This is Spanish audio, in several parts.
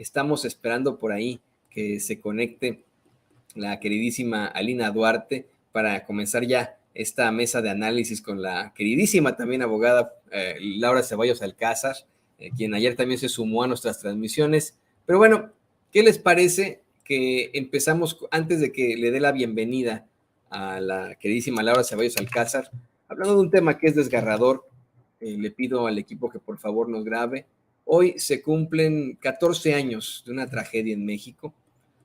estamos esperando por ahí que se conecte la queridísima Alina Duarte para comenzar ya esta mesa de análisis con la queridísima también abogada Laura Ceballos Alcázar, quien ayer también se sumó a nuestras transmisiones. Pero bueno, ¿qué les parece que empezamos antes de que le dé la bienvenida a la queridísima Laura Ceballos Alcázar, hablando de un tema que es desgarrador? Le pido al equipo que por favor nos grabe. Hoy se cumplen 14 años de una tragedia en México,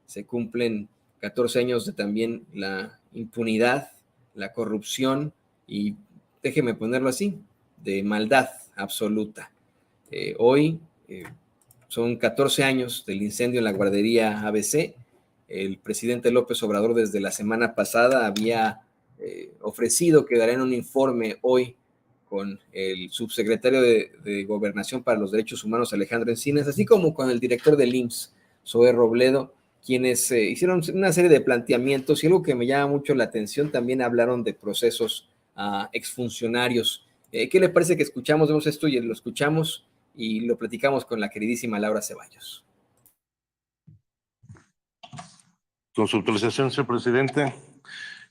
se cumplen 14 años de también la impunidad, la corrupción y, déjeme ponerlo así, de maldad absoluta. Hoy son 14 años del incendio en la guardería ABC. El presidente López Obrador desde la semana pasada había ofrecido que darían un informe hoy con el subsecretario de Gobernación para los Derechos Humanos, Alejandro Encinas, así como con el director del IMSS, Zoé Robledo, quienes hicieron una serie de planteamientos, y algo que me llama mucho la atención, también hablaron de procesos a exfuncionarios. ¿Qué le parece que escuchamos? Vemos esto y lo escuchamos y lo platicamos con la queridísima Laura Ceballos. Con su autorización, señor presidente.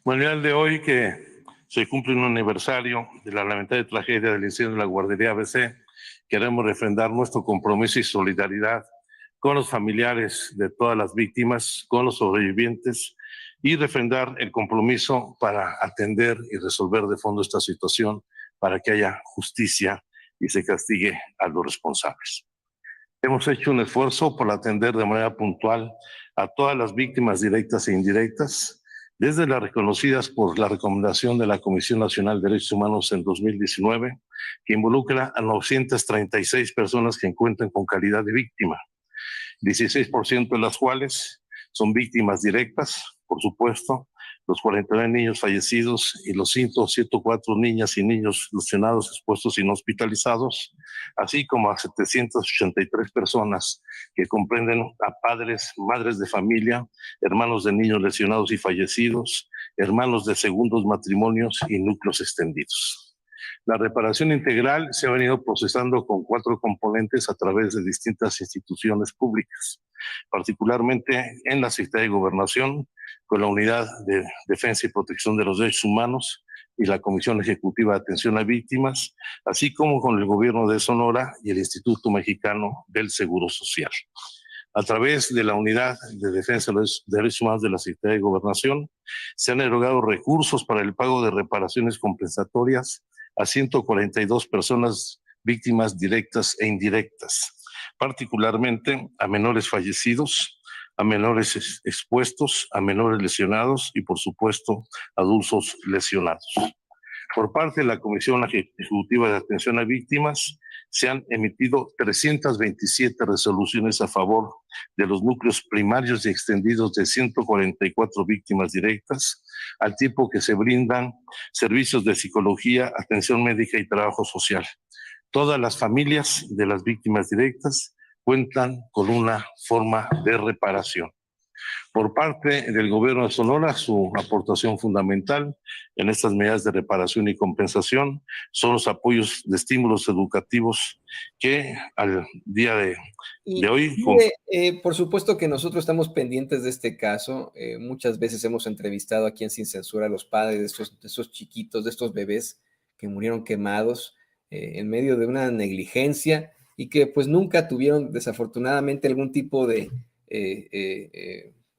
Bueno, el día de hoy que se cumple un aniversario de la lamentable tragedia del incendio de la guardería ABC, queremos refrendar nuestro compromiso y solidaridad con los familiares de todas las víctimas, con los sobrevivientes, y refrendar el compromiso para atender y resolver de fondo esta situación, para que haya justicia y se castigue a los responsables. Hemos hecho un esfuerzo por atender de manera puntual a todas las víctimas directas e indirectas, desde las reconocidas por la recomendación de la Comisión Nacional de Derechos Humanos en 2019, que involucra a 936 personas que encuentran con calidad de víctima, 16% de las cuales son víctimas directas, por supuesto, los 49 niños fallecidos y los 104 niñas y niños lesionados, expuestos y no hospitalizados, así como a 783 personas que comprenden a padres, madres de familia, hermanos de niños lesionados y fallecidos, hermanos de segundos matrimonios y núcleos extendidos. La reparación integral se ha venido procesando con 4 componentes a través de distintas instituciones públicas, particularmente en la Secretaría de Gobernación, con la Unidad de Defensa y Protección de los Derechos Humanos y la Comisión Ejecutiva de Atención a Víctimas, así como con el Gobierno de Sonora y el Instituto Mexicano del Seguro Social. A través de la Unidad de Defensa de los Derechos Humanos de la Secretaría de Gobernación, se han erogado recursos para el pago de reparaciones compensatorias a 142 personas víctimas directas e indirectas, particularmente a menores fallecidos, a menores expuestos, a menores lesionados y, por supuesto, adultos lesionados. Por parte de la Comisión Ejecutiva de Atención a Víctimas, se han emitido 327 resoluciones a favor de los núcleos primarios y extendidos de 144 víctimas directas, al tiempo que se brindan servicios de psicología, atención médica y trabajo social. Todas las familias de las víctimas directas cuentan con una forma de reparación. Por parte del Gobierno de Sonora, su aportación fundamental en estas medidas de reparación y compensación son los apoyos de estímulos educativos que al día de hoy... Por supuesto que nosotros estamos pendientes de este caso. Muchas veces hemos entrevistado aquí en Sin Censura a los padres de esos chiquitos, de estos bebés que murieron quemados en medio de una negligencia y que pues nunca tuvieron desafortunadamente algún tipo de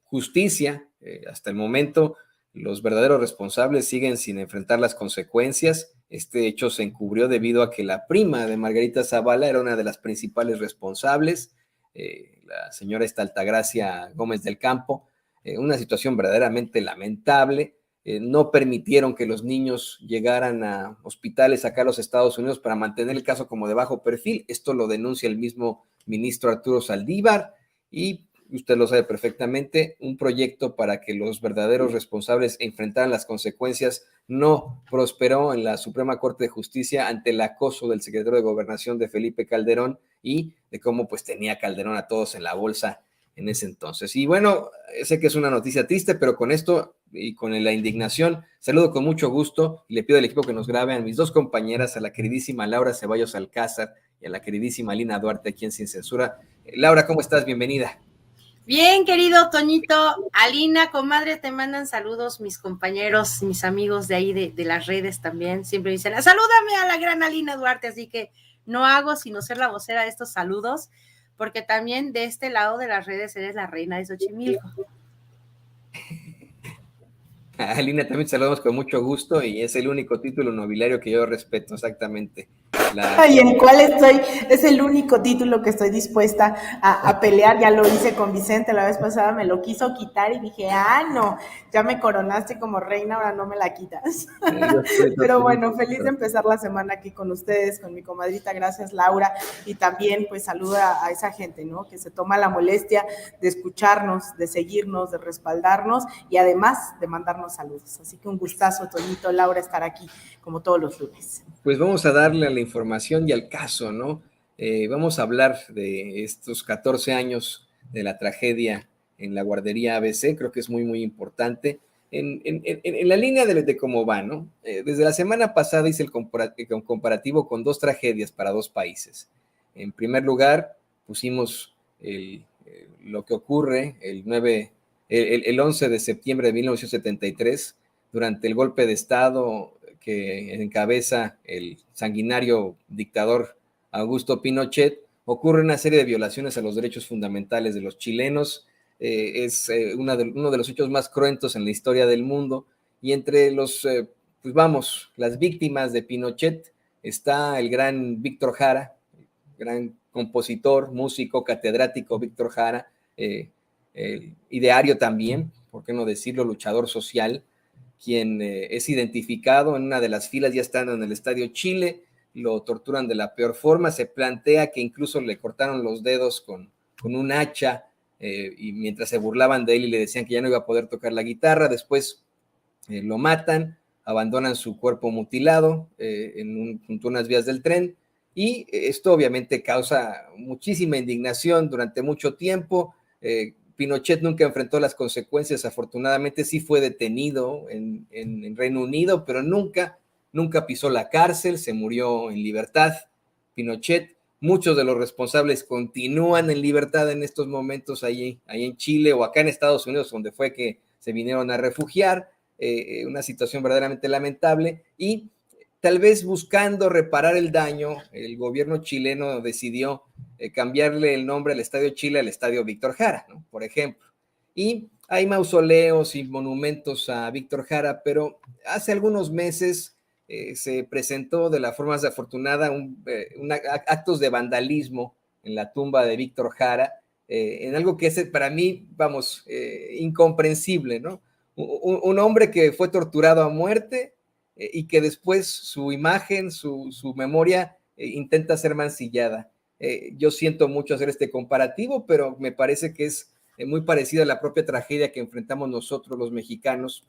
justicia. Hasta el momento los verdaderos responsables siguen sin enfrentar las consecuencias. Este hecho se encubrió debido a que la prima de Margarita Zavala era una de las principales responsables, la señora Altagracia Gómez del Campo. Una situación verdaderamente lamentable. No permitieron que los niños llegaran a hospitales acá a los Estados Unidos para mantener el caso como de bajo perfil. Esto lo denuncia el mismo ministro Arturo Saldívar y usted lo sabe perfectamente, un proyecto para que los verdaderos responsables enfrentaran las consecuencias no prosperó en la Suprema Corte de Justicia ante el acoso del secretario de Gobernación de Felipe Calderón y de cómo pues tenía Calderón a todos en la bolsa en ese entonces. Y bueno, sé que es una noticia triste, pero con esto y con la indignación, saludo con mucho gusto y le pido al equipo que nos grabe a mis dos compañeras, a la queridísima Laura Ceballos Alcázar y a la queridísima Alina Duarte, aquí en Sin Censura. Laura, ¿cómo estás? Bienvenida. Bien, querido Toñito, Alina, comadre, te mandan saludos mis compañeros, mis amigos de ahí de las redes también, siempre dicen, salúdame a la gran Alina Duarte, así que no hago sino ser la vocera de estos saludos, porque también de este lado de las redes eres la reina de Xochimilco. A Alina también saludamos con mucho gusto y es el único título nobiliario que yo respeto, exactamente. ¿Y en cuál estoy? Es el único título que estoy dispuesta a pelear. Ya lo hice con Vicente la vez pasada, me lo quiso quitar y dije, no, ya me coronaste como reina, ahora no me la quitas. Pero bueno, feliz de empezar la semana aquí con ustedes, con mi comadrita, gracias Laura, y también pues saluda a esa gente, ¿no? Que se toma la molestia de escucharnos, de seguirnos, de respaldarnos y además de mandarnos saludos. Así que un gustazo, Toñito, Laura, estar aquí como todos los lunes. Pues vamos a darle a la información y al caso, ¿no? Vamos a hablar de estos 14 años de la tragedia en la guardería ABC, creo que es muy, muy importante. En la línea de cómo va, ¿no? Desde la semana pasada hice el comparativo con dos tragedias para dos países. En primer lugar, pusimos lo que ocurre el 11 de septiembre de 1973, durante el golpe de Estado que encabeza el sanguinario dictador Augusto Pinochet. Ocurre una serie de violaciones a los derechos fundamentales de los chilenos. Es uno de los hechos más cruentos en la historia del mundo. Y entre las víctimas de Pinochet está el gran Víctor Jara, gran compositor, músico, catedrático Víctor Jara, ideario también, por qué no decirlo, luchador social, quien es identificado en una de las filas ya estando en el Estadio Chile, lo torturan de la peor forma, se plantea que incluso le cortaron los dedos con un hacha, y mientras se burlaban de él y le decían que ya no iba a poder tocar la guitarra, después lo matan, abandonan su cuerpo mutilado junto a unas vías del tren, y esto obviamente causa muchísima indignación durante mucho tiempo. Pinochet nunca enfrentó las consecuencias, afortunadamente sí fue detenido en Reino Unido, pero nunca pisó la cárcel, se murió en libertad. Pinochet, muchos de los responsables continúan en libertad en estos momentos ahí en Chile o acá en Estados Unidos, donde fue que se vinieron a refugiar, una situación verdaderamente lamentable, y tal vez buscando reparar el daño, el gobierno chileno decidió cambiarle el nombre al Estadio Chile al Estadio Víctor Jara, ¿no? Por ejemplo. Y hay mausoleos y monumentos a Víctor Jara, pero hace algunos meses se presentó de la forma más desafortunada actos de vandalismo en la tumba de Víctor Jara, en algo que es para mí, incomprensible, ¿no? Un hombre que fue torturado a muerte, y que después su imagen, su memoria intenta ser mancillada. Yo siento mucho hacer este comparativo, pero me parece que es muy parecida a la propia tragedia que enfrentamos nosotros los mexicanos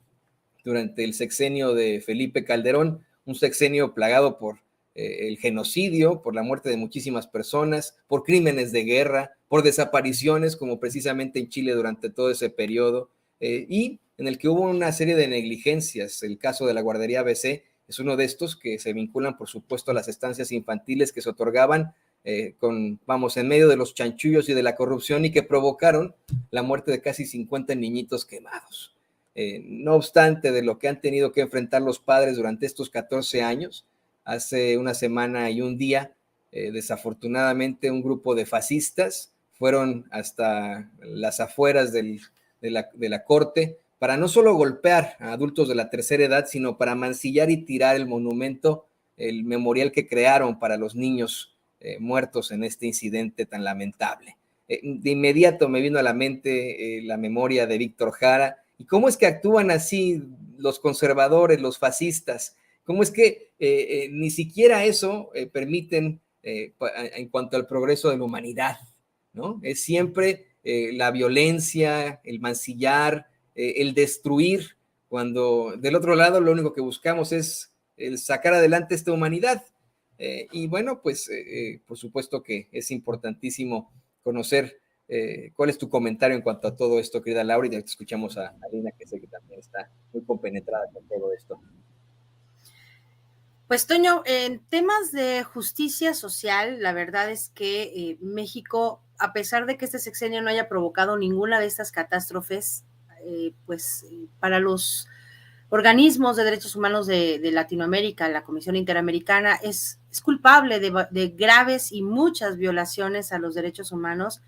durante el sexenio de Felipe Calderón, un sexenio plagado por el genocidio, por la muerte de muchísimas personas, por crímenes de guerra, por desapariciones, como precisamente en Chile durante todo ese periodo, y en el que hubo una serie de negligencias. El caso de la guardería ABC es uno de estos que se vinculan, por supuesto, a las estancias infantiles que se otorgaban en medio de los chanchullos y de la corrupción, y que provocaron la muerte de casi 50 niñitos quemados. No obstante de lo que han tenido que enfrentar los padres durante estos 14 años, hace una semana y un día, desafortunadamente, un grupo de fascistas fueron hasta las afueras de la corte para no solo golpear a adultos de la tercera edad, sino para mancillar y tirar el monumento, el memorial que crearon para los niños muertos en este incidente tan lamentable. De inmediato me vino a la mente la memoria de Víctor Jara, y cómo es que actúan así los conservadores, los fascistas, cómo es que ni siquiera eso permiten en cuanto al progreso de la humanidad, ¿no? Es siempre la violencia, el mancillar, el destruir, cuando del otro lado lo único que buscamos es el sacar adelante esta humanidad. Y bueno, pues por supuesto que es importantísimo conocer ¿Cuál es tu comentario en cuanto a todo esto, querida Laura? Y ya te escuchamos a Alina, que sé que también está muy compenetrada con todo esto. Pues, Toño, en temas de justicia social, la verdad es que México, a pesar de que este sexenio no haya provocado ninguna de estas catástrofes, para los organismos de derechos humanos de Latinoamérica, la Comisión Interamericana, es culpable de graves y muchas violaciones a los derechos humanos.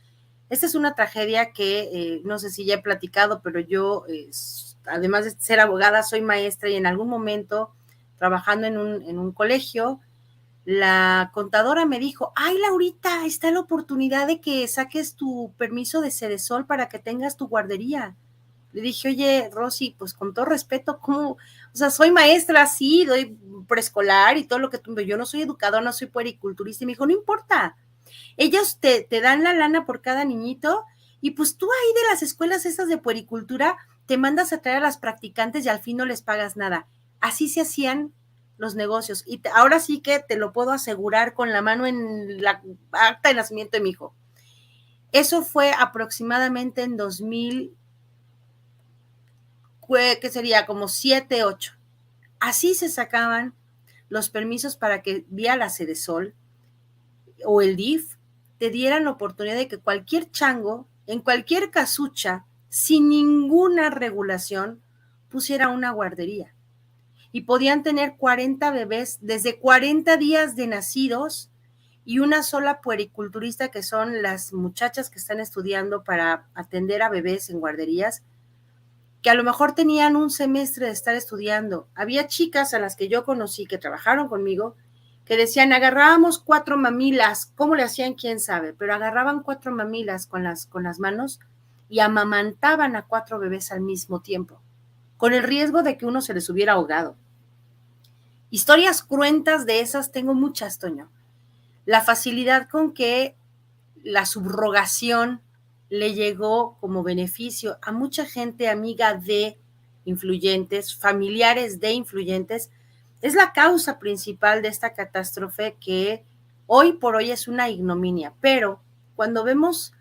Esta es una tragedia que no sé si ya he platicado, pero yo, además de ser abogada, soy maestra y en algún momento, trabajando en un colegio, la contadora me dijo, ay, Laurita, está la oportunidad de que saques tu permiso de Sedesol para que tengas tu guardería. Le dije, oye, Rosy, pues con todo respeto, ¿cómo? O sea, soy maestra, sí, doy preescolar y todo lo que tú, yo no soy educadora, no soy puericulturista. Y me dijo, no importa, ellos te dan la lana por cada niñito y pues tú ahí de las escuelas esas de puericultura te mandas a traer a las practicantes y al fin no les pagas nada. Así se hacían los negocios. Y ahora sí que te lo puedo asegurar con la mano en la acta de nacimiento de mi hijo. Eso fue aproximadamente en 2000, que sería como 7, 8. Así se sacaban los permisos para que vía la Sedesol o el DIF te dieran la oportunidad de que cualquier chango, en cualquier casucha, sin ninguna regulación, pusiera una guardería. Y podían tener 40 bebés desde 40 días de nacidos y una sola puericulturista, que son las muchachas que están estudiando para atender a bebés en guarderías, que a lo mejor tenían un semestre de estar estudiando. Había chicas a las que yo conocí que trabajaron conmigo que decían, agarrábamos 4 mamilas, ¿cómo le hacían? Quién sabe, pero agarraban 4 mamilas con las manos y amamantaban a 4 bebés al mismo tiempo, con el riesgo de que uno se les hubiera ahogado. Historias cruentas de esas tengo muchas, Toño. La facilidad con que la subrogación le llegó como beneficio a mucha gente amiga de influyentes, familiares de influyentes, es la causa principal de esta catástrofe que hoy por hoy es una ignominia. Pero cuando vemos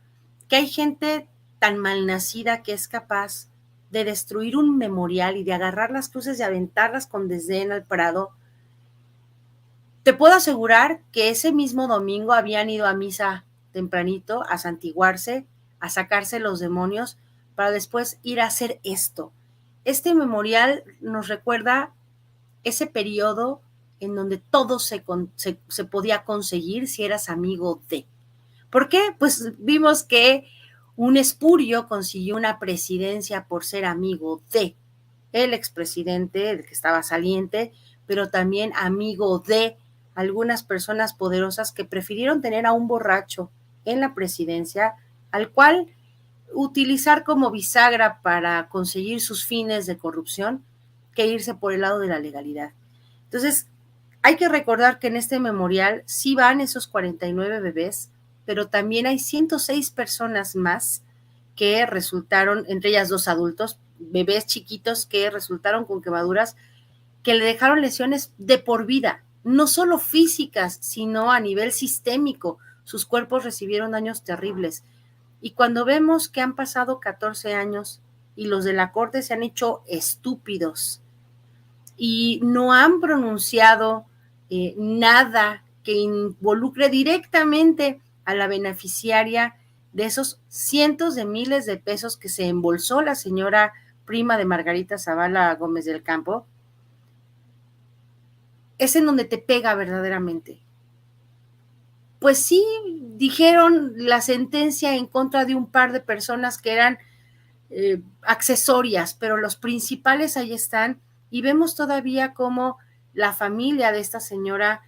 que hay gente tan malnacida que es capaz de destruir un memorial y de agarrar las cruces y aventarlas con desdén al prado, te puedo asegurar que ese mismo domingo habían ido a misa tempranito a santiguarse, a sacarse los demonios, para después ir a hacer esto. Este memorial nos recuerda ese periodo en donde todo se podía conseguir si eras amigo de. ¿Por qué? Pues vimos que un espurio consiguió una presidencia por ser amigo de el expresidente, el que estaba saliente, pero también amigo de algunas personas poderosas que prefirieron tener a un borracho en la presidencia, al cual utilizar como bisagra para conseguir sus fines de corrupción, que irse por el lado de la legalidad. Entonces, hay que recordar que en este memorial sí van esos 49 bebés, pero también hay 106 personas más que resultaron, entre ellas 2 adultos, bebés chiquitos que resultaron con quemaduras que le dejaron lesiones de por vida, no solo físicas, sino a nivel sistémico. Sus cuerpos recibieron daños terribles. Y cuando vemos que han pasado 14 años y los de la corte se han hecho estúpidos y no han pronunciado nada que involucre directamente a la beneficiaria de esos cientos de miles de pesos que se embolsó la señora prima de Margarita Zavala Gómez del Campo, es en donde te pega verdaderamente. Pues sí, dijeron la sentencia en contra de un par de personas que eran accesorias, pero los principales ahí están, y vemos todavía cómo la familia de esta señora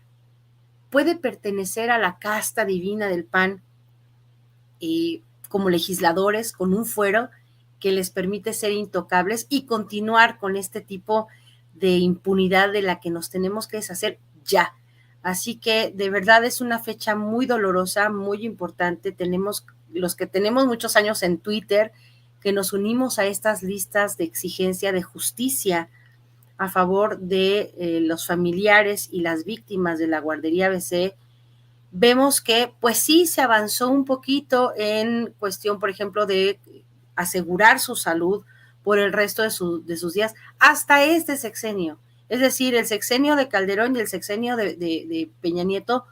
puede pertenecer a la casta divina del PAN como legisladores con un fuero que les permite ser intocables y continuar con este tipo de impunidad de la que nos tenemos que deshacer ya. Así que de verdad es una fecha muy dolorosa, muy importante. Tenemos, los que tenemos muchos años en Twitter, que nos unimos a estas listas de exigencia de justicia a favor de los familiares y las víctimas de la guardería ABC, vemos que pues sí se avanzó un poquito en cuestión, por ejemplo, de asegurar su salud por el resto de sus días, hasta este sexenio. Es decir, el sexenio de Calderón y el sexenio de Peña Nieto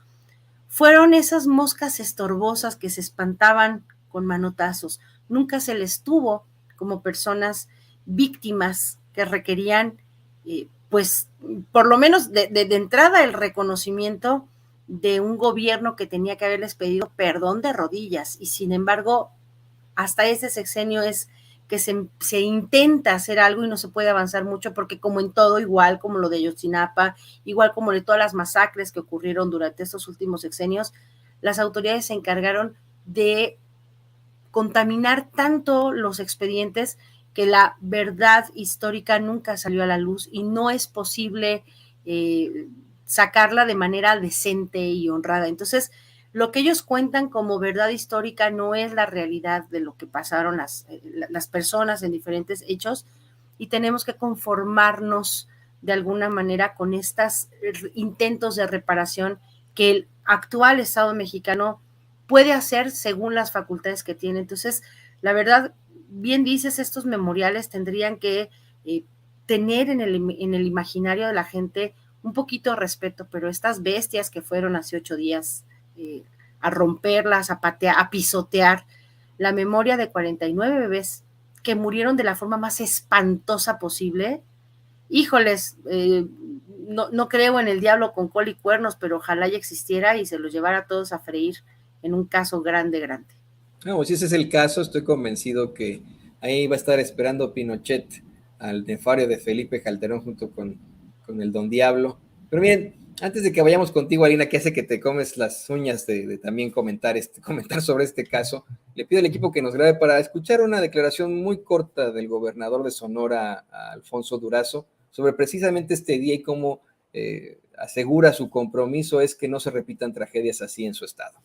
fueron esas moscas estorbosas que se espantaban con manotazos. Nunca se les tuvo como personas víctimas que requerían, pues, por lo menos de entrada el reconocimiento de un gobierno que tenía que haberles pedido perdón de rodillas. Y sin embargo, hasta ese sexenio es que se intenta hacer algo y no se puede avanzar mucho porque como en todo, igual como lo de Ayotzinapa, igual como de todas las masacres que ocurrieron durante estos últimos sexenios, las autoridades se encargaron de contaminar tanto los expedientes que la verdad histórica nunca salió a la luz y no es posible sacarla de manera decente y honrada. Entonces, lo que ellos cuentan como verdad histórica no es la realidad de lo que pasaron las personas en diferentes hechos y tenemos que conformarnos de alguna manera con estos intentos de reparación que el actual Estado mexicano puede hacer según las facultades que tiene. Entonces, la verdad, bien dices, estos memoriales tendrían que tener en el imaginario de la gente un poquito de respeto, pero estas bestias que fueron hace 8 días a romperlas, a patear, a pisotear la memoria de 49 bebés que murieron de la forma más espantosa posible. Híjoles, no creo en el diablo con cola y cuernos, pero ojalá ya existiera y se los llevara a todos a freír en un caso grande. No, si ese es el caso, estoy convencido que ahí va a estar esperando Pinochet al nefario de Felipe Calderón junto con el Don Diablo. Pero miren, antes de que vayamos contigo, Alina, que hace que te comes las uñas de también comentar sobre este caso, le pido al equipo que nos grabe para escuchar una declaración muy corta del gobernador de Sonora, Alfonso Durazo, sobre precisamente este día y cómo asegura su compromiso es que no se repitan tragedias así en su estado.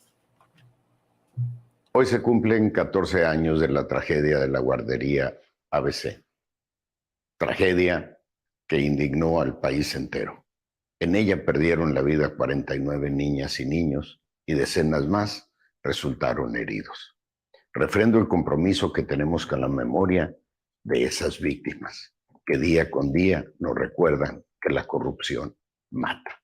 Hoy se cumplen 14 años de la tragedia de la guardería ABC. Tragedia que indignó al país entero. En ella perdieron la vida 49 niñas y niños y decenas más resultaron heridos. Refrendo el compromiso que tenemos con la memoria de esas víctimas, que día con día nos recuerdan que la corrupción mata.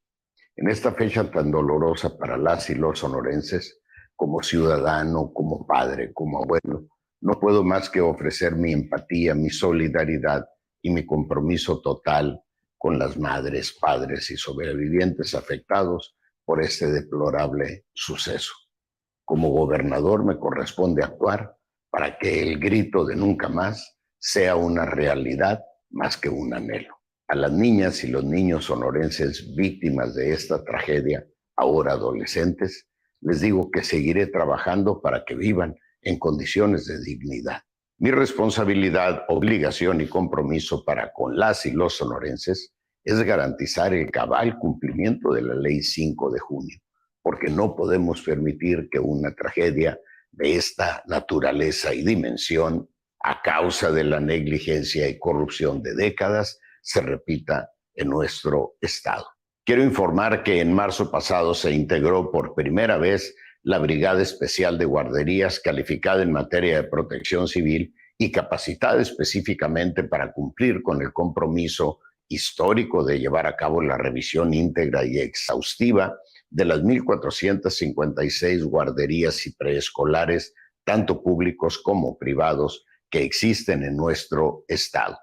En esta fecha tan dolorosa para las y los sonorenses, como ciudadano, como padre, como abuelo, no puedo más que ofrecer mi empatía, mi solidaridad y mi compromiso total con las madres, padres y sobrevivientes afectados por este deplorable suceso. Como gobernador me corresponde actuar para que el grito de nunca más sea una realidad más que un anhelo. A las niñas y los niños sonorenses víctimas de esta tragedia, ahora adolescentes, les digo que seguiré trabajando para que vivan en condiciones de dignidad. Mi responsabilidad, obligación y compromiso para con las y los sonorenses es garantizar el cabal cumplimiento de la Ley 5 de junio, porque no podemos permitir que una tragedia de esta naturaleza y dimensión, a causa de la negligencia y corrupción de décadas, se repita en nuestro estado. Quiero informar que en marzo pasado se integró por primera vez la Brigada Especial de Guarderías calificada en materia de protección civil y capacitada específicamente para cumplir con el compromiso histórico de llevar a cabo la revisión íntegra y exhaustiva de las 1,456 guarderías y preescolares, tanto públicos como privados, que existen en nuestro estado.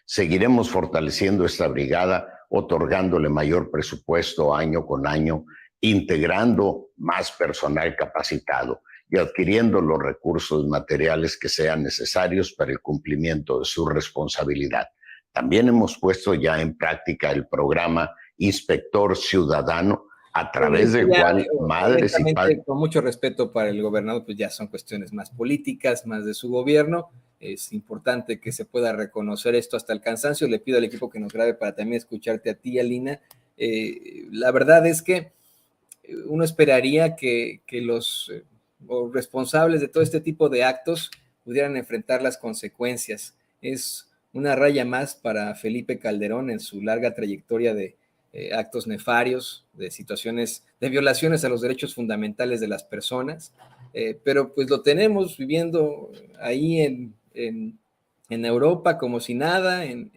Seguiremos fortaleciendo esta brigada, otorgándole mayor presupuesto año con año, integrando más personal capacitado y adquiriendo los recursos materiales que sean necesarios para el cumplimiento de su responsabilidad. También hemos puesto ya en práctica el programa Inspector Ciudadano, a través del cual madres y padres... Con mucho respeto para el gobernador, pues ya son cuestiones más políticas, más de su gobierno. Es importante que se pueda reconocer esto hasta el cansancio. Le pido al equipo que nos grabe para también escucharte a ti, Alina. La verdad es que uno esperaría que los responsables de todo este tipo de actos pudieran enfrentar las consecuencias. Es una raya más para Felipe Calderón en su larga trayectoria de actos nefarios, de situaciones de violaciones a los derechos fundamentales de las personas, pero pues lo tenemos viviendo ahí en Europa como si nada, en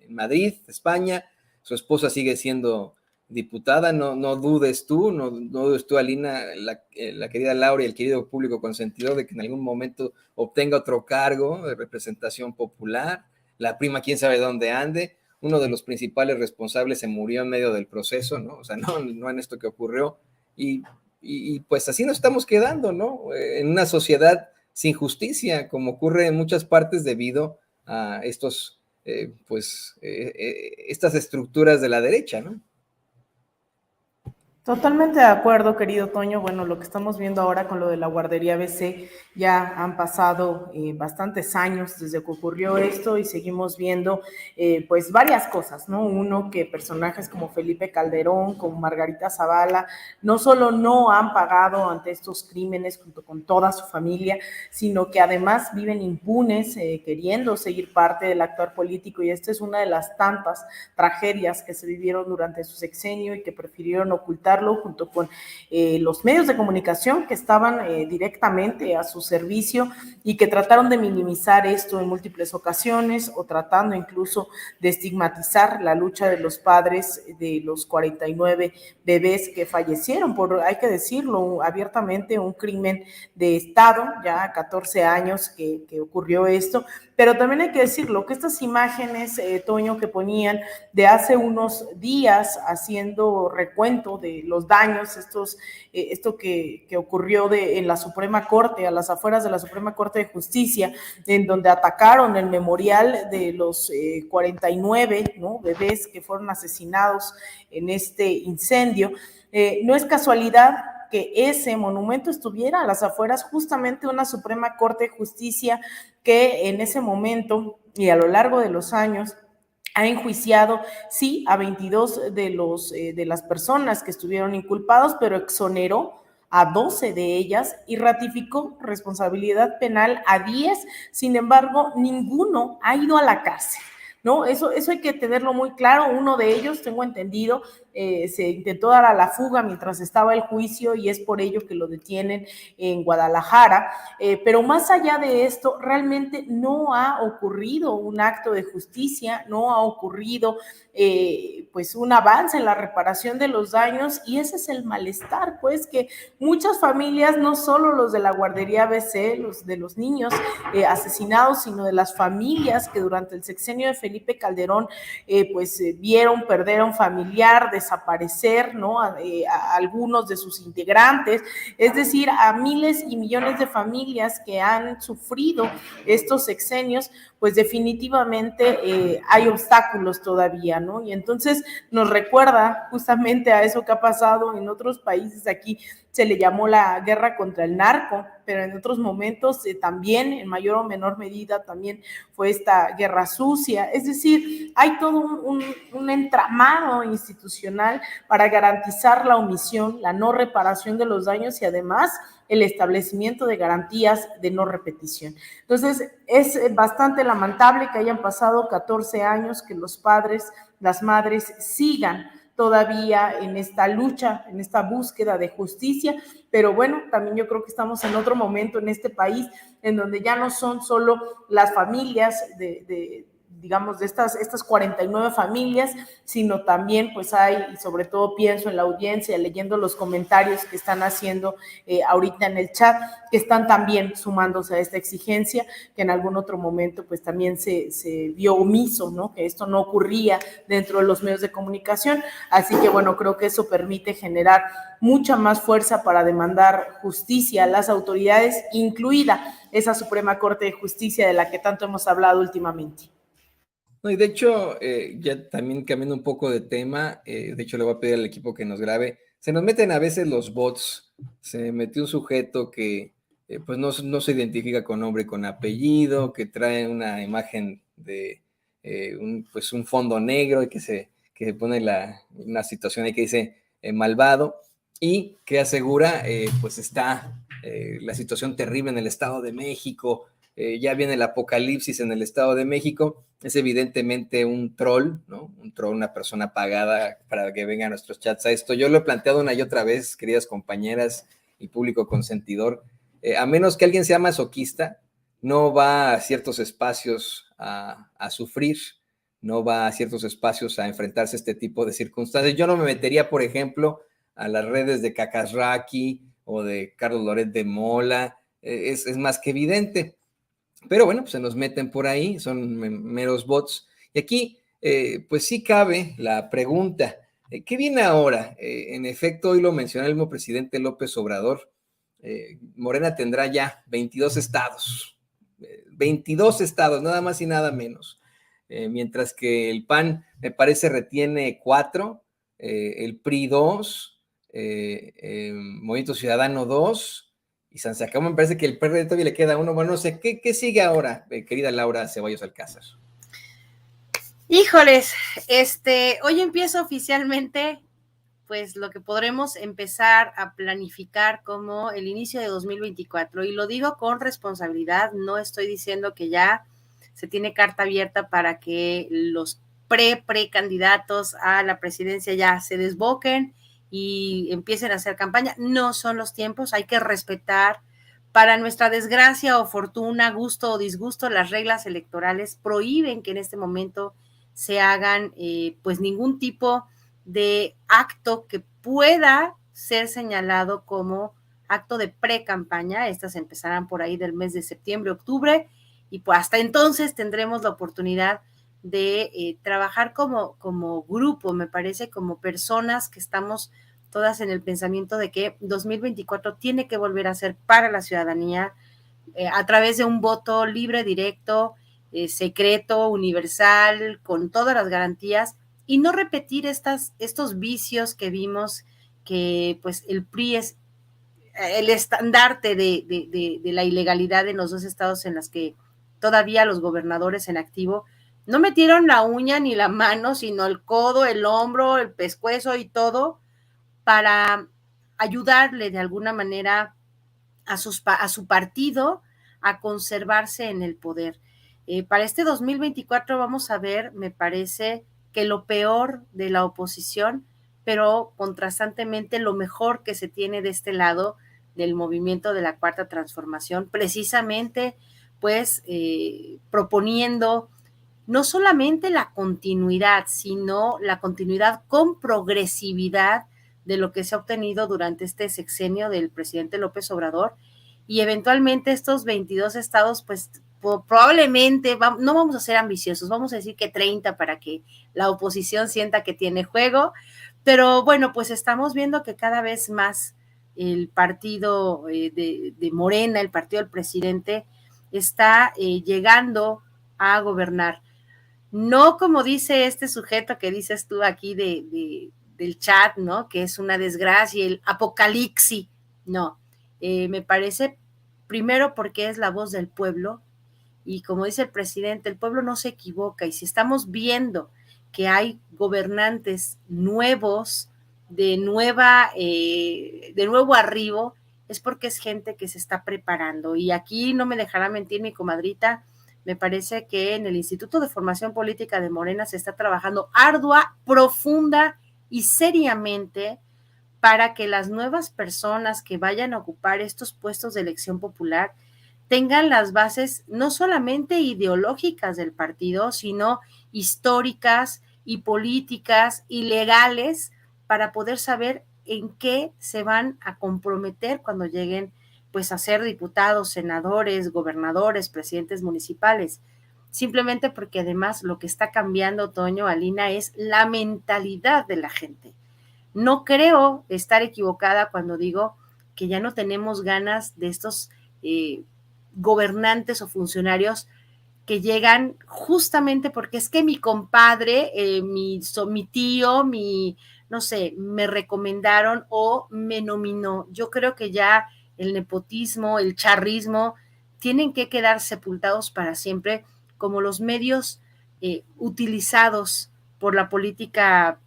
Madrid, España. Su esposa sigue siendo diputada, no dudes tú, no dudes tú, Alina, la querida Laura y el querido público consentidor, de que en algún momento obtenga otro cargo de representación popular. La prima, quién sabe dónde ande. Uno de los principales responsables se murió en medio del proceso, ¿no? O sea, no en esto que ocurrió. Y pues así nos estamos quedando, ¿no? En una sociedad sin justicia, como ocurre en muchas partes debido a estos, estas estructuras de la derecha, ¿no? Totalmente de acuerdo, querido Toño. Bueno, lo que estamos viendo ahora con lo de la guardería ABC, ya han pasado bastantes años desde que ocurrió esto y seguimos viendo pues varias cosas, ¿no? Uno, que personajes como Felipe Calderón, como Margarita Zavala, no solo no han pagado ante estos crímenes junto con toda su familia, sino que además viven impunes, queriendo seguir parte del actuar político, y esta es una de las tantas tragedias que se vivieron durante su sexenio y que prefirieron ocultar junto con los medios de comunicación que estaban directamente a su servicio y que trataron de minimizar esto en múltiples ocasiones, o tratando incluso de estigmatizar la lucha de los padres de los 49 bebés que fallecieron por, hay que decirlo abiertamente, un crimen de Estado, ya 14 años que ocurrió esto. Pero también hay que decirlo, que estas imágenes, Toño, que ponían de hace unos días haciendo recuento de los daños, esto que ocurrió en la Suprema Corte, a las afueras de la Suprema Corte de Justicia, en donde atacaron el memorial de los 49, ¿no?, bebés que fueron asesinados en este incendio. No es casualidad que ese monumento estuviera a las afueras justamente de una Suprema Corte de Justicia que en ese momento y a lo largo de los años ha enjuiciado, sí, a 22 de las personas que estuvieron inculpados, pero exoneró a 12 de ellas y ratificó responsabilidad penal a 10. Sin embargo, ninguno ha ido a la cárcel, ¿no? Eso hay que tenerlo muy claro. Uno de ellos, tengo entendido, se intentó dar a la fuga mientras estaba el juicio y es por ello que lo detienen en Guadalajara, pero más allá de esto, realmente no ha ocurrido un acto de justicia, no ha ocurrido pues un avance en la reparación de los daños, y ese es el malestar, pues, que muchas familias, no solo los de la guardería ABC, los de los niños asesinados, sino de las familias que durante el sexenio de Felipe Calderón vieron perder a un familiar, desaparecer, ¿no?, a algunos de sus integrantes, es decir, a miles y millones de familias que han sufrido estos sexenios. Pues definitivamente hay obstáculos todavía, ¿no? Y entonces nos recuerda justamente a eso que ha pasado en otros países. Aquí se le llamó la guerra contra el narco, pero en otros momentos también, en mayor o menor medida, también fue esta guerra sucia. Es decir, hay todo un entramado institucional para garantizar la omisión, la no reparación de los daños y además el establecimiento de garantías de no repetición. Entonces, es bastante lamentable que hayan pasado 14 años, que los padres, las madres sigan todavía en esta lucha, en esta búsqueda de justicia, pero bueno, también yo creo que estamos en otro momento en este país en donde ya no son solo las familias digamos, de estas 49 familias, sino también pues hay, y sobre todo pienso en la audiencia, leyendo los comentarios que están haciendo ahorita en el chat, que están también sumándose a esta exigencia, que en algún otro momento pues también se vio omiso, ¿no?, que esto no ocurría dentro de los medios de comunicación. Así que bueno, creo que eso permite generar mucha más fuerza para demandar justicia a las autoridades, incluida esa Suprema Corte de Justicia de la que tanto hemos hablado últimamente. No, y de hecho, ya también cambiando un poco de tema, de hecho le voy a pedir al equipo que nos grabe, se nos meten a veces los bots, se metió un sujeto que pues no se identifica con nombre y con apellido, que trae una imagen de un fondo negro y que se pone una situación ahí que dice malvado, y que asegura pues está la situación terrible en el Estado de México, ya viene el apocalipsis en el Estado de México, es evidentemente un troll, ¿no? Un troll, una persona pagada para que venga a nuestros chats a esto. Yo lo he planteado una y otra vez, queridas compañeras y público consentidor, a menos que alguien sea masoquista, no va a ciertos espacios a sufrir, no va a ciertos espacios a enfrentarse a este tipo de circunstancias. Yo no me metería, por ejemplo, a las redes de Cacasraqui o de Carlos Loret de Mola, es más que evidente. Pero bueno, pues se nos meten por ahí, son meros bots. Y aquí, pues sí cabe la pregunta, ¿qué viene ahora? En efecto, hoy lo mencionó el mismo presidente López Obrador, Morena tendrá ya 22 estados, 22 estados, nada más y nada menos. Mientras que el PAN, me parece, retiene 4, el PRI 2, Movimiento Ciudadano 2, y San Sacamo me parece que el PRD todavía le queda 1. Bueno, no sé, ¿qué sigue ahora, querida Laura Ceballos Alcázar? Híjoles, hoy empieza oficialmente pues lo que podremos empezar a planificar como el inicio de 2024, y lo digo con responsabilidad, no estoy diciendo que ya se tiene carta abierta para que los precandidatos a la presidencia ya se desboquen y empiecen a hacer campaña, no son los tiempos, hay que respetar, para nuestra desgracia o fortuna, gusto o disgusto, las reglas electorales prohíben que en este momento se hagan pues ningún tipo de acto que pueda ser señalado como acto de pre-campaña. Estas empezarán por ahí del mes de septiembre, octubre, y pues hasta entonces tendremos la oportunidad de trabajar como grupo, me parece, como personas que estamos todas en el pensamiento de que 2024 tiene que volver a ser para la ciudadanía, a través de un voto libre, directo, secreto, universal, con todas las garantías, y no repetir estos vicios que vimos, que pues el PRI es el estandarte de la ilegalidad en los 2 estados en los que todavía los gobernadores en activo no metieron la uña ni la mano, sino el codo, el hombro, el pescuezo y todo para ayudarle de alguna manera a su partido a conservarse en el poder. Para este 2024 vamos a ver, me parece, que lo peor de la oposición, pero contrastantemente lo mejor que se tiene de este lado del movimiento de la Cuarta Transformación, precisamente pues proponiendo no solamente la continuidad, sino la continuidad con progresividad de lo que se ha obtenido durante este sexenio del presidente López Obrador, y eventualmente estos 22 estados, pues probablemente, no vamos a ser ambiciosos, vamos a decir que 30 para que la oposición sienta que tiene juego, pero bueno, pues estamos viendo que cada vez más el partido de Morena, el partido del presidente, está llegando a gobernar. No como dice este sujeto que dices tú aquí del chat, ¿no? Que es una desgracia, el apocalipsis. No, me parece, primero porque es la voz del pueblo, y como dice el presidente, el pueblo no se equivoca, y si estamos viendo que hay gobernantes nuevos, de nuevo arribo, es porque es gente que se está preparando. Y aquí no me dejará mentir mi comadrita, me parece que en el Instituto de Formación Política de Morena se está trabajando ardua, profunda y seriamente para que las nuevas personas que vayan a ocupar estos puestos de elección popular tengan las bases no solamente ideológicas del partido, sino históricas y políticas y legales, para poder saber en qué se van a comprometer cuando lleguen pues a ser diputados, senadores, gobernadores, presidentes municipales. Simplemente porque además lo que está cambiando, Toño, Alina, es la mentalidad de la gente. No creo estar equivocada cuando digo que ya no tenemos ganas de estos gobernantes o funcionarios que llegan justamente porque es que mi compadre, mi tío, no sé, me recomendaron o me nominó. Yo creo que ya el nepotismo, el charrismo, tienen que quedar sepultados para siempre como los medios utilizados por la política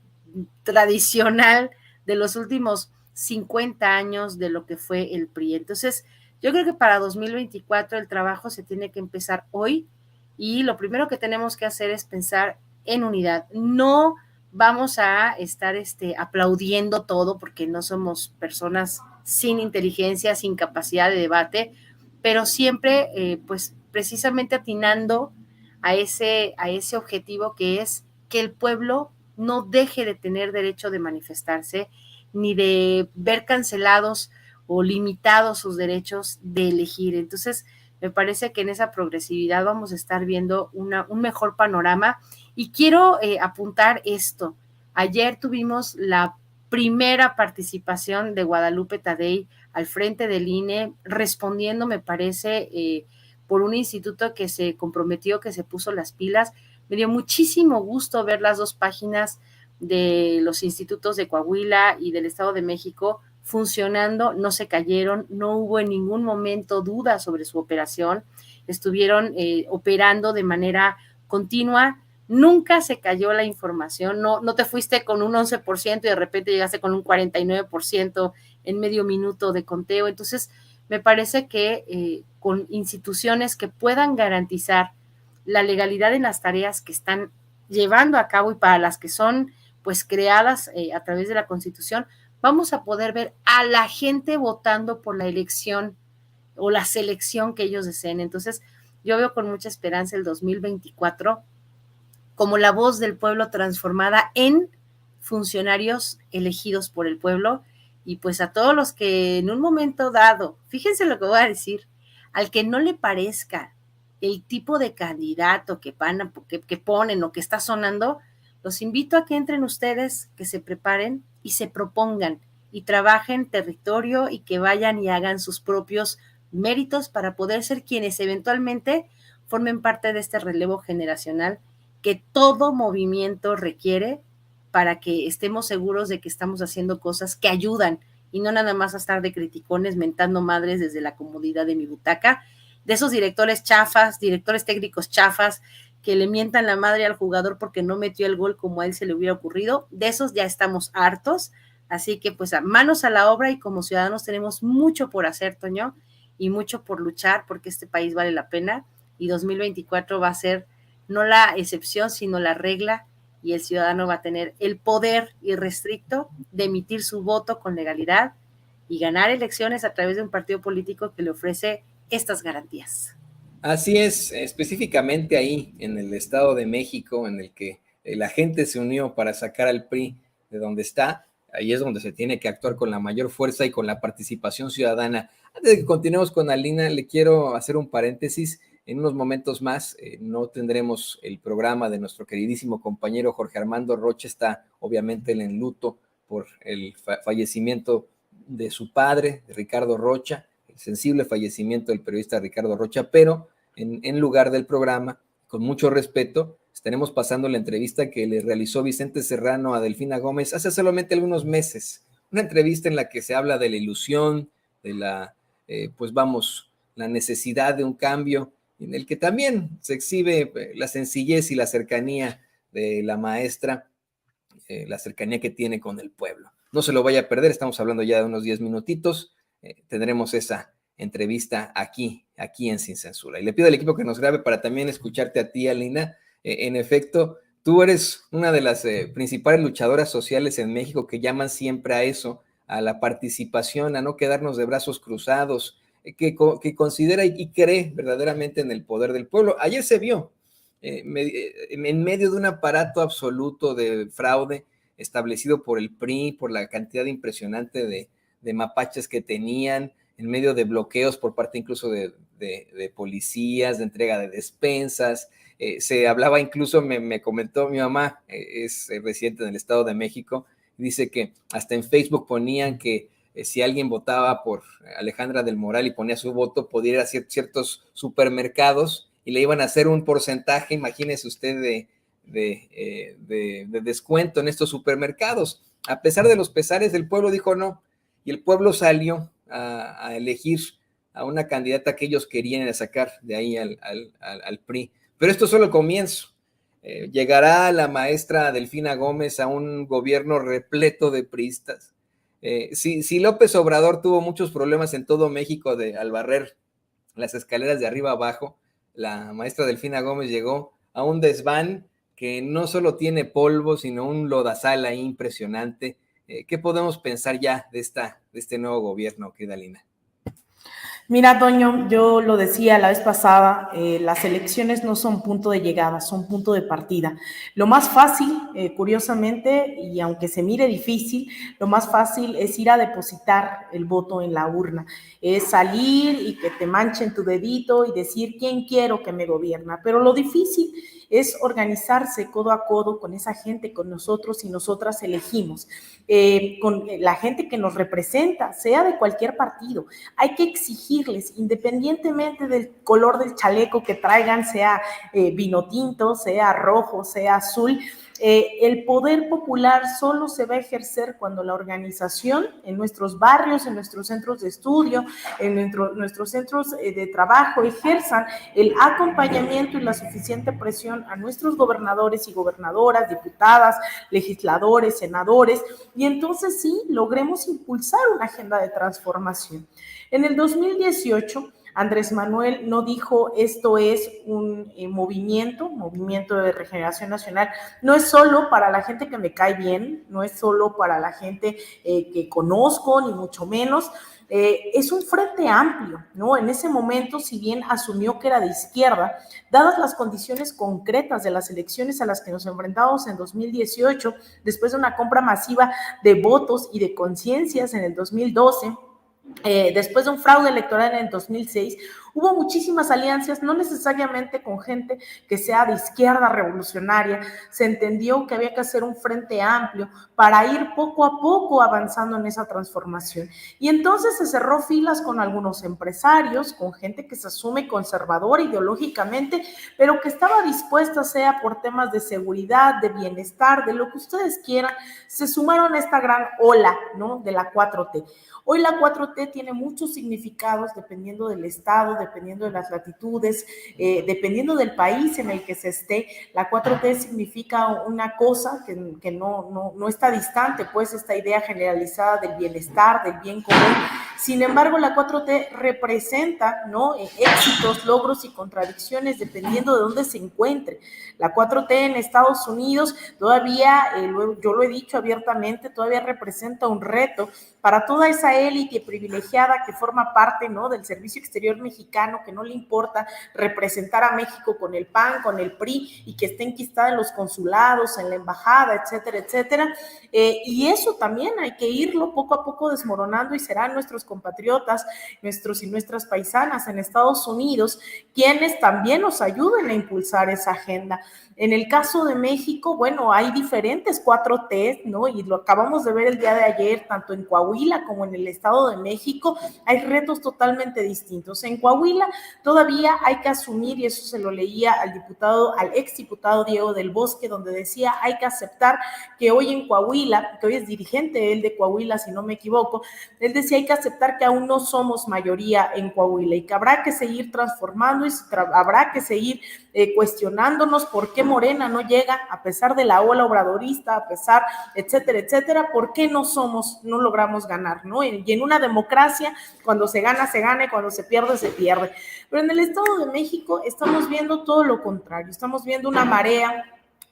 tradicional de los últimos 50 años de lo que fue el PRI. Entonces, Yo creo que para 2024 el trabajo se tiene que empezar hoy y lo primero que tenemos que hacer es pensar en unidad. No vamos a estar aplaudiendo todo porque no somos personas sin inteligencia, sin capacidad de debate, pero siempre pues precisamente atinando a ese objetivo que es que el pueblo no deje de tener derecho de manifestarse ni de ver cancelados o limitados sus derechos de elegir. Entonces, me parece que en esa progresividad vamos a estar viendo un mejor panorama. Y quiero apuntar esto. Ayer tuvimos la primera participación de Guadalupe Tadei al frente del INE, respondiendo, me parece, por un instituto que se comprometió, que se puso las pilas. Me dio muchísimo gusto ver las dos páginas de los institutos de Coahuila y del Estado de México funcionando, no se cayeron, no hubo en ningún momento duda sobre su operación, estuvieron operando de manera continua, nunca se cayó la información, no te fuiste con un 11% y de repente llegaste con un 49% en medio minuto de conteo. Entonces, me parece que con instituciones que puedan garantizar la legalidad en las tareas que están llevando a cabo y para las que son pues creadas a través de la Constitución, vamos a poder ver a la gente votando por la elección o la selección que ellos deseen. Entonces, yo veo con mucha esperanza el 2024 como la voz del pueblo transformada en funcionarios elegidos por el pueblo. Y pues a todos los que en un momento dado, fíjense lo que voy a decir, al que no le parezca el tipo de candidato que ponen o que está sonando, los invito a que entren ustedes, que se preparen y se propongan y trabajen territorio y que vayan y hagan sus propios méritos para poder ser quienes eventualmente formen parte de este relevo generacional que todo movimiento requiere para que estemos seguros de que estamos haciendo cosas que ayudan y no nada más a estar de criticones mentando madres desde la comodidad de mi butaca, de esos directores chafas, directores técnicos chafas, que le mientan la madre al jugador porque no metió el gol como a él se le hubiera ocurrido. De esos ya estamos hartos, así que pues a manos a la obra y como ciudadanos tenemos mucho por hacer, Toño, y mucho por luchar porque este país vale la pena y 2024 va a ser no la excepción, sino la regla y el ciudadano va a tener el poder irrestricto de emitir su voto con legalidad y ganar elecciones a través de un partido político que le ofrece estas garantías. Así es, específicamente ahí en el Estado de México, en el que la gente se unió para sacar al PRI de donde está, ahí es donde se tiene que actuar con la mayor fuerza y con la participación ciudadana. Antes de que continuemos con Alina, le quiero hacer un paréntesis. En unos momentos más no tendremos el programa de nuestro queridísimo compañero Jorge Armando Rocha, está obviamente en luto por el fallecimiento de su padre, Ricardo Rocha, el sensible fallecimiento del periodista Ricardo Rocha, pero en lugar del programa, con mucho respeto, estaremos pasando la entrevista que le realizó Vicente Serrano a Delfina Gómez hace solamente algunos meses, una entrevista en la que se habla de la ilusión, de la, la necesidad de un cambio, en el que también se exhibe la sencillez y la cercanía de la maestra, la cercanía que tiene con el pueblo. No se lo vaya a perder, estamos hablando ya de unos 10 minutitos, tendremos esa entrevista aquí en Sin Censura. Y le pido al equipo que nos grabe para también escucharte a ti, Alina. En efecto, tú eres una de las principales luchadoras sociales en México que llaman siempre a eso, a la participación, a no quedarnos de brazos cruzados, que considera y cree verdaderamente en el poder del pueblo. Ayer se vio, en medio de un aparato absoluto de fraude establecido por el PRI, por la cantidad impresionante de mapaches que tenían, en medio de bloqueos por parte incluso de policías, de entrega de despensas. Se hablaba incluso, me comentó mi mamá, es residente en el Estado de México, dice que hasta en Facebook ponían que si alguien votaba por Alejandra del Moral y ponía su voto, podía ir a ciertos supermercados y le iban a hacer un porcentaje, imagínese usted, de descuento en estos supermercados. A pesar de los pesares, el pueblo dijo no, y el pueblo salió a elegir a una candidata que ellos querían sacar de ahí al PRI. Pero esto es solo el comienzo. Llegará la maestra Delfina Gómez a un gobierno repleto de priistas, Si López Obrador tuvo muchos problemas en todo México al barrer las escaleras de arriba abajo, la maestra Delfina Gómez llegó a un desván que no solo tiene polvo, sino un lodazal ahí impresionante. ¿Qué podemos pensar ya de este nuevo gobierno, querida Lina? Mira, Toño, yo lo decía la vez pasada, las elecciones no son punto de llegada, son punto de partida. Lo más fácil, curiosamente, y aunque se mire difícil, lo más fácil es ir a depositar el voto en la urna. Es salir y que te manchen tu dedito y decir quién quiero que me gobierna. Pero lo difícil es organizarse codo a codo con esa gente, con nosotros y nosotras elegimos, con la gente que nos representa, sea de cualquier partido. Hay que exigirles, independientemente del color del chaleco que traigan, sea vino tinto, sea rojo, sea azul, el poder popular solo se va a ejercer cuando la organización en nuestros barrios, en nuestros centros de estudio, en nuestros centros de trabajo ejerzan el acompañamiento y la suficiente presión a nuestros gobernadores y gobernadoras, diputadas, legisladores, senadores, y entonces sí logremos impulsar una agenda de transformación. En el 2018, Andrés Manuel no dijo esto es un movimiento de regeneración nacional, no es solo para la gente que me cae bien, no es solo para la gente que conozco, ni mucho menos, es un frente amplio, ¿no? En ese momento, si bien asumió que era de izquierda, dadas las condiciones concretas de las elecciones a las que nos enfrentamos en 2018, después de una compra masiva de votos y de conciencias en el 2012, después de un fraude electoral en el 2006, hubo muchísimas alianzas, no necesariamente con gente que sea de izquierda revolucionaria. Se entendió que había que hacer un frente amplio para ir poco a poco avanzando en esa transformación. Y entonces se cerró filas con algunos empresarios, con gente que se asume conservadora ideológicamente, pero que estaba dispuesta, sea por temas de seguridad, de bienestar, de lo que ustedes quieran, se sumaron a esta gran ola, ¿no?, de la 4T. Hoy la 4T tiene muchos significados dependiendo del estado, dependiendo de las latitudes, dependiendo del país en el que se esté. La 4T significa una cosa que no está distante, pues, esta idea generalizada del bienestar, del bien común. Sin embargo, la 4T representa, ¿no?, éxitos, logros y contradicciones dependiendo de dónde se encuentre. La 4T en Estados Unidos todavía, yo lo he dicho abiertamente, todavía representa un reto para toda esa élite privilegiada que forma parte, ¿no?, del servicio exterior mexicano, que no le importa representar a México con el PAN, con el PRI, y que esté enquistada en los consulados, en la embajada, etcétera, etcétera. Y eso también hay que irlo poco a poco desmoronando, y serán nuestros compatriotas, nuestros y nuestras paisanas en Estados Unidos quienes también nos ayuden a impulsar esa agenda. En el caso de México, bueno, hay diferentes 4T, ¿no? Y lo acabamos de ver el día de ayer, tanto en Coahuila como en el Estado de México, hay retos totalmente distintos. En Coahuila todavía hay que asumir, y eso se lo leía al exdiputado Diego del Bosque, donde decía, hay que aceptar que hoy en Coahuila, que hoy es dirigente él de Coahuila, si no me equivoco, él decía, hay que aceptar que aún no somos mayoría en Coahuila y que habrá que seguir transformando y habrá que seguir cuestionándonos por qué Morena no llega, a pesar de la ola obradorista, a pesar, etcétera, etcétera, por qué no logramos ganar, ¿no? Y en una democracia, cuando se gana, se gana, y cuando se pierde, se pierde. Pero en el Estado de México estamos viendo todo lo contrario, estamos viendo una marea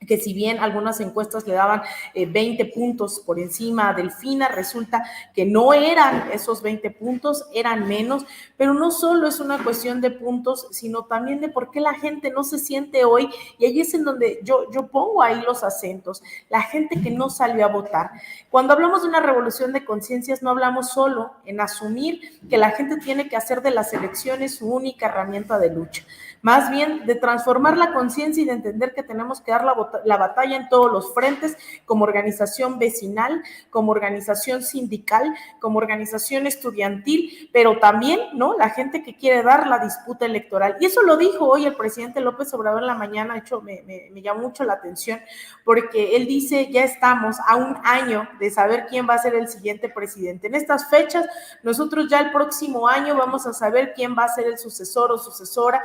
que, si bien algunas encuestas le daban 20 puntos por encima a Delfina, resulta que no eran esos 20 puntos, eran menos. Pero no solo es una cuestión de puntos, sino también de por qué la gente no se siente hoy, y ahí es en donde yo pongo ahí los acentos, la gente que no salió a votar. Cuando hablamos de una revolución de conciencias, no hablamos solo en asumir que la gente tiene que hacer de las elecciones su única herramienta de lucha, más bien de transformar la conciencia y de entender que tenemos que dar la batalla en todos los frentes, como organización vecinal, como organización sindical, como organización estudiantil, pero también, ¿no?, la gente que quiere dar la disputa electoral. Y eso lo dijo hoy el presidente López Obrador en la mañana. De hecho, me llamó mucho la atención, porque él dice, ya estamos a un año de saber quién va a ser el siguiente presidente. En estas fechas, nosotros ya el próximo año vamos a saber quién va a ser el sucesor o sucesora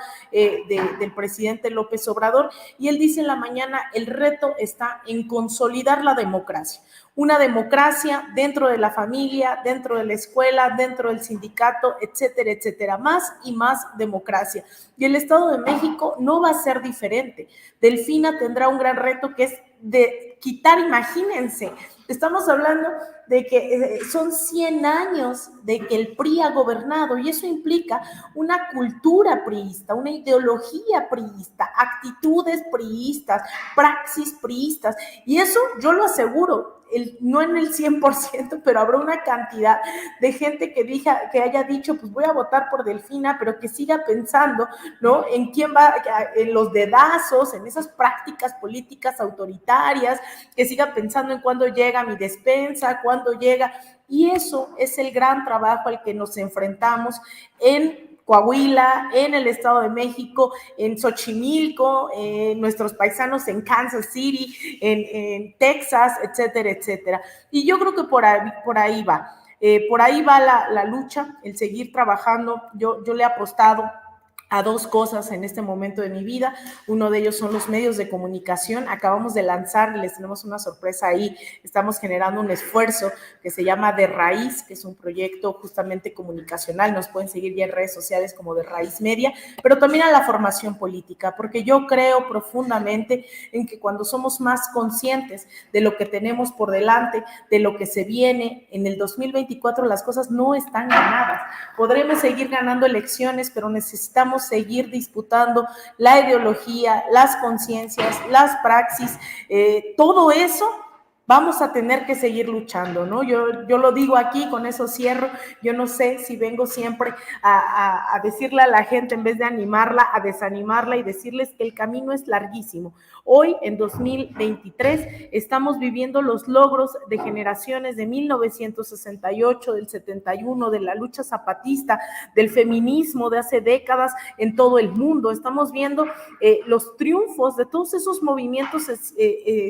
del presidente López Obrador, y él dice en la mañana, el reto está en consolidar la democracia. Una democracia dentro de la familia, dentro de la escuela, dentro del sindicato, etcétera, etcétera. Más y más democracia. Y el Estado de México no va a ser diferente. Delfina tendrá un gran reto que es de quitar, imagínense, estamos hablando de que son 100 años de que el PRI ha gobernado, y eso implica una cultura priista, una ideología priista, actitudes priistas, praxis priistas, y eso yo lo aseguro, no en el 100%, pero habrá una cantidad de gente que haya dicho, pues voy a votar por Delfina, pero que siga pensando, ¿no? En quién va, en los dedazos, en esas prácticas políticas autoritarias, que siga pensando en cuándo llega mi despensa, cuándo llega, y eso es el gran trabajo al que nos enfrentamos en Coahuila, en el Estado de México, en Xochimilco, nuestros paisanos en Kansas City, en Texas, etcétera, etcétera. Y yo creo que por ahí va. Por ahí va la lucha, el seguir trabajando. Yo le he apostado a dos cosas en este momento de mi vida. Uno de ellos son los medios de comunicación. Acabamos de lanzar, les tenemos una sorpresa ahí, estamos generando un esfuerzo que se llama De Raíz, que es un proyecto justamente comunicacional. Nos pueden seguir ya en redes sociales como De Raíz Media, pero también a la formación política, porque yo creo profundamente en que cuando somos más conscientes de lo que tenemos por delante, de lo que se viene en el 2024, las cosas no están ganadas. Podremos seguir ganando elecciones, pero necesitamos seguir disputando la ideología, las conciencias, las praxis, todo eso. Vamos a tener que seguir luchando, ¿no? Yo lo digo aquí, con eso cierro. Yo no sé si vengo siempre a decirle a la gente, en vez de animarla, a desanimarla y decirles que el camino es larguísimo. Hoy, en 2023, estamos viviendo los logros de generaciones de 1968, del 71, de la lucha zapatista, del feminismo de hace décadas en todo el mundo. Estamos viendo los triunfos de todos esos movimientos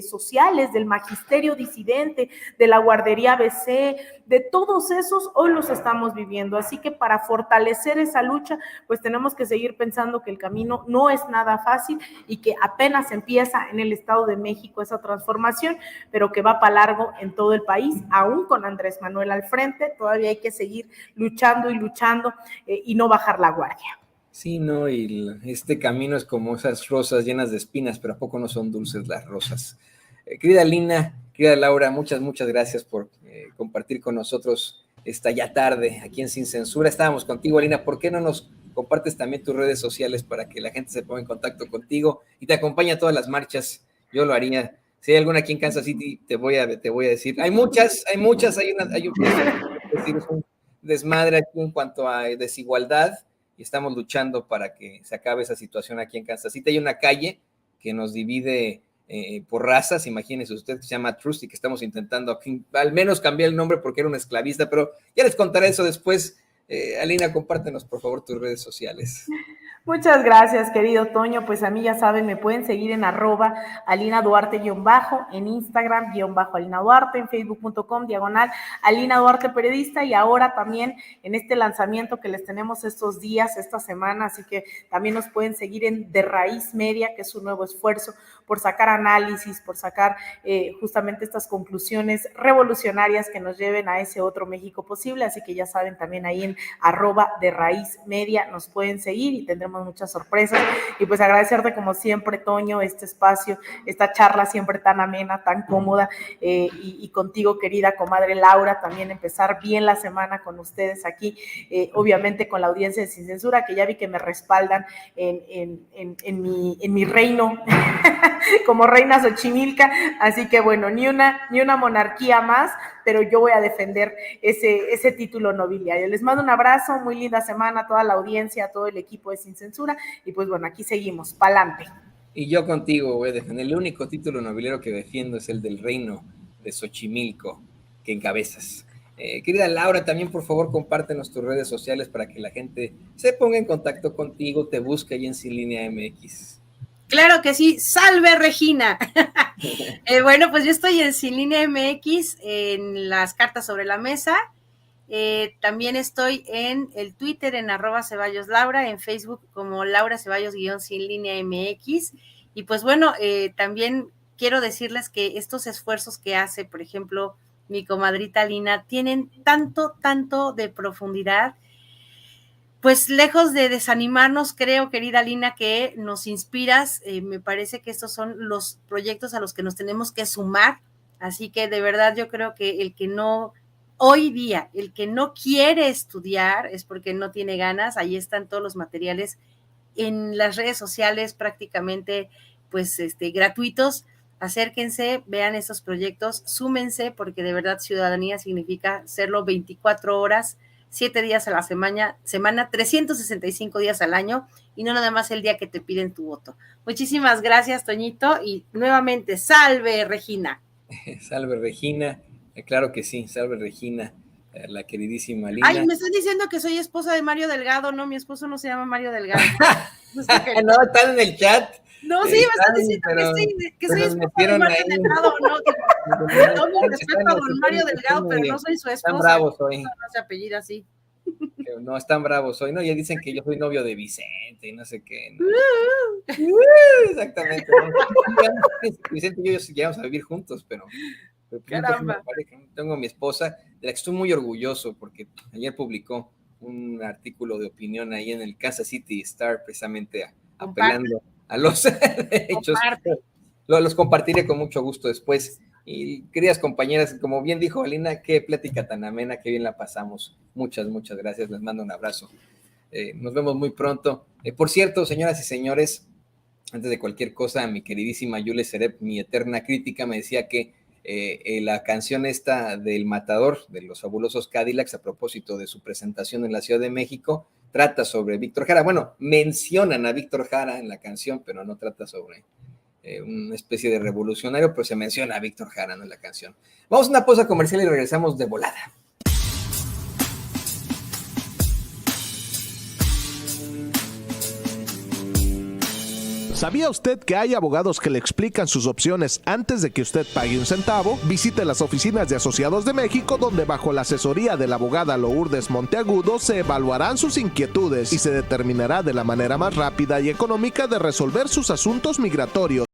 sociales, del magisterio disidente, de la guardería ABC, de todos esos, hoy los estamos viviendo. Así que para fortalecer esa lucha, pues tenemos que seguir pensando que el camino no es nada fácil y que apenas empieza en el Estado de México esa transformación, pero que va para largo en todo el país, aún con Andrés Manuel al frente. Todavía hay que seguir luchando y no bajar la guardia. Sí, no, y este camino es como esas rosas llenas de espinas, pero ¿a poco no son dulces las rosas? Querida Lina, querida Laura, muchas gracias por compartir con nosotros esta ya tarde aquí en Sin Censura. Estábamos contigo, Lina, ¿por qué no nos compartes también tus redes sociales para que la gente se ponga en contacto contigo y te acompañe a todas las marchas? Yo lo haría. Si hay alguna aquí en Kansas City, te voy a decir. Hay muchas, hay un desmadre aquí en cuanto a desigualdad, y estamos luchando para que se acabe esa situación aquí en Kansas City. Hay una calle que nos divide por razas, imagínese usted, que se llama Trust, y que estamos intentando al menos cambiar el nombre porque era un esclavista, pero ya les contaré eso después. Alina, compártenos por favor tus redes sociales. Muchas gracias, querido Toño. Pues a mí ya saben, me pueden seguir en @Alina Duarte-, en Instagram _Alina Duarte, en facebook.com /Alina Duarte Periodista, y ahora también en este lanzamiento que les tenemos estos días, esta semana, así que también nos pueden seguir en De Raíz Media, que es un nuevo esfuerzo por sacar análisis, por sacar justamente estas conclusiones revolucionarias que nos lleven a ese otro México posible. Así que ya saben, también ahí en @De Raíz Media nos pueden seguir y tendremos muchas sorpresas. Y pues agradecerte como siempre, Toño, este espacio, esta charla siempre tan amena, tan cómoda, y contigo, querida comadre Laura, también empezar bien la semana con ustedes aquí, obviamente con la audiencia de Sin Censura, que ya vi que me respaldan en mi reino como reina Xochimilca. Así que bueno, ni una monarquía más, pero yo voy a defender ese título nobiliario. Les mando un abrazo, muy linda semana a toda la audiencia, a todo el equipo de Sin Censura, y pues bueno, aquí seguimos, pa'lante. Y yo contigo voy a defender. El único título nobiliario que defiendo es el del reino de Xochimilco, que encabezas. Querida Laura, también por favor compártenos tus redes sociales para que la gente se ponga en contacto contigo, te busque ahí en Sin Línea MX. Claro que sí, salve Regina. Bueno, pues yo estoy en Sin Línea MX, en las cartas sobre la mesa, También estoy en el Twitter en @CeballosLaura, en Facebook como Laura Ceballos _MX. Y pues bueno, también quiero decirles que estos esfuerzos que hace, por ejemplo, mi comadrita Lina, tienen tanto de profundidad. Pues lejos de desanimarnos, creo, querida Lina, que nos inspiras. Me parece que estos son los proyectos a los que nos tenemos que sumar. Así que de verdad yo creo que hoy día, el que no quiere estudiar es porque no tiene ganas. Ahí están todos los materiales en las redes sociales prácticamente pues gratuitos. Acérquense, vean estos proyectos, súmense, porque de verdad ciudadanía significa serlo 24 horas, 7 días a la semana, 365 días al año, y no nada más el día que te piden tu voto. Muchísimas gracias, Toñito, y nuevamente, ¡salve, Regina! Salve, Regina. Claro que sí, salve, Regina, la queridísima Lina. Ay, me están diciendo que soy esposa de Mario Delgado. No, mi esposo no se llama Mario Delgado. No, están en el chat. No, sí, me están diciendo que soy esposa de Mario Delgado. No, mi respeto a don Mario Delgado, pero no soy su esposa. Están bravos hoy. No se apellida así. No, están bravos hoy, ¿no? Ya dicen que yo soy novio de Vicente y no sé qué, ¿no? Exactamente, ¿no? Vicente y yo llegamos a vivir juntos, pero caramba. Tengo a mi esposa, de la que estoy muy orgulloso, porque ayer publicó un artículo de opinión ahí en el Kansas City Star, precisamente apelando a los derechos. Los compartiré con mucho gusto después. Y queridas compañeras, como bien dijo Alina, qué plática tan amena, qué bien la pasamos. Muchas gracias, les mando un abrazo. Nos vemos muy pronto. Por cierto, señoras y señores, antes de cualquier cosa, mi queridísima Yule Serep, mi eterna crítica, me decía que la canción esta del Matador, de los Fabulosos Cadillacs, a propósito de su presentación en la Ciudad de México, trata sobre Víctor Jara. Bueno, mencionan a Víctor Jara en la canción, pero no trata sobre una especie de revolucionario, pero se menciona a Víctor Jara en la canción. Vamos a una pausa comercial y regresamos de volada. ¿Sabía usted que hay abogados que le explican sus opciones antes de que usted pague un centavo? Visite las oficinas de Asociados de México, donde bajo la asesoría de la abogada Lourdes Monteagudo se evaluarán sus inquietudes y se determinará de la manera más rápida y económica de resolver sus asuntos migratorios.